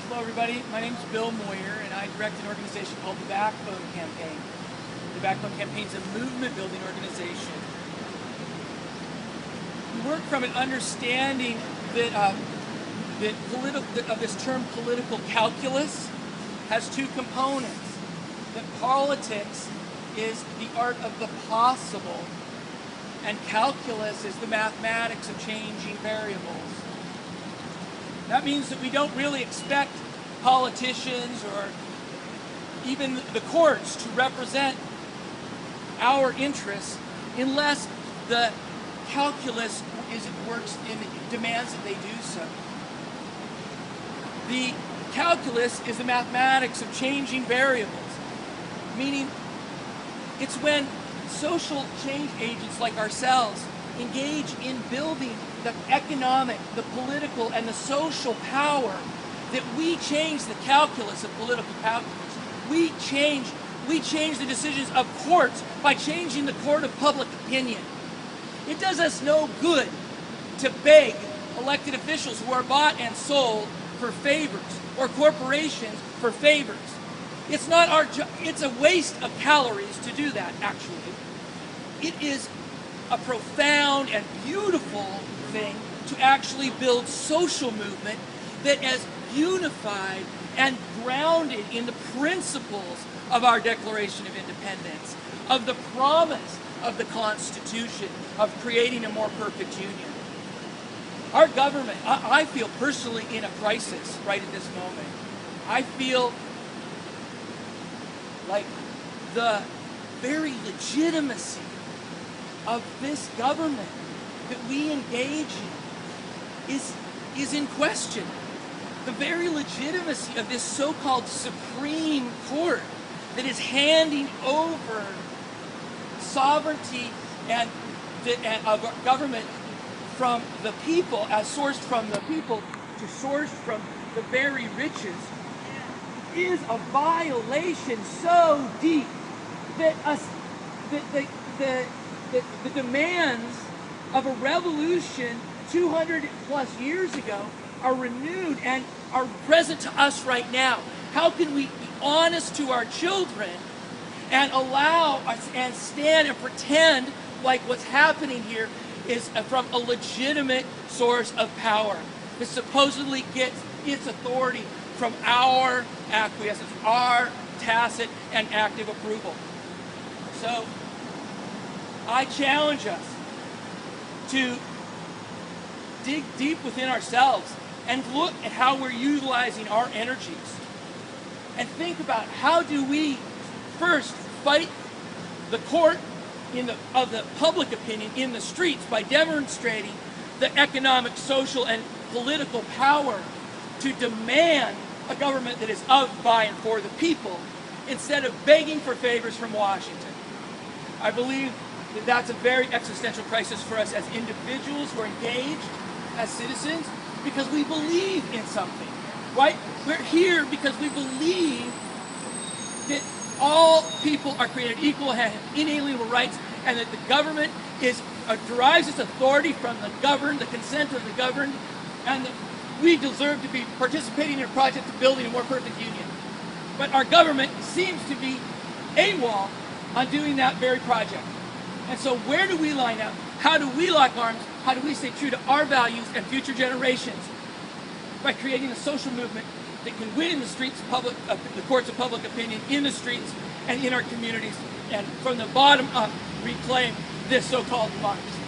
Hello everybody, my name is Bill Moyer and I direct an organization called the Backbone Campaign. The Backbone Campaign is a movement building organization. We work from an understanding that, of this term political calculus has two components. That politics is the art of the possible and calculus is the mathematics of changing variables. That means that we don't really expect politicians or even the courts to represent our interests unless the calculus works and demands that they do so. The calculus is the mathematics of changing variables, meaning it's when social change agents like ourselves engage in building the economic, the political, and the social power that we change the calculus of political calculus. We change the decisions of courts by changing the court of public opinion. It does us no good to beg elected officials who are bought and sold for favors or corporations for favors. It's not our job. It's a waste of calories to do that, actually. It is a profound and beautiful thing to actually build social movement that is unified and grounded in the principles of our Declaration of Independence, of the promise of the Constitution, of creating a more perfect union. Our government, I feel personally in a crisis right at this moment. I feel like the very legitimacy of this government that we engage in is in question. The very legitimacy of this so-called Supreme Court that is handing over sovereignty and of our government from the people, as sourced from the people, to sourced from the very riches, is a violation so deep that the demands of a revolution 200 plus years ago are renewed and are present to us right now. How can we be honest to our children and allow us and stand and pretend like what's happening here is from a legitimate source of power that supposedly gets its authority from our acquiescence, our tacit and active approval? So I challenge us to dig deep within ourselves and look at how we're utilizing our energies and think about how do we first fight the court of the public opinion in the streets by demonstrating the economic, social, and political power to demand a government that is of, by, and for the people instead of begging for favors from Washington. I believe that that's a very existential crisis for us as individuals who are engaged as citizens because we believe in something, right? We're here because we believe that all people are created equal and have inalienable rights, and that the government derives its authority from the governed, the consent of the governed, and that we deserve to be participating in a project of building a more perfect union. But our government seems to be AWOL on doing that very project. And so where do we line up? How do we lock arms? How do we stay true to our values and future generations? By creating a social movement that can win in the streets, the courts of public opinion, in the streets and in our communities, and from the bottom up reclaim this so-called democracy.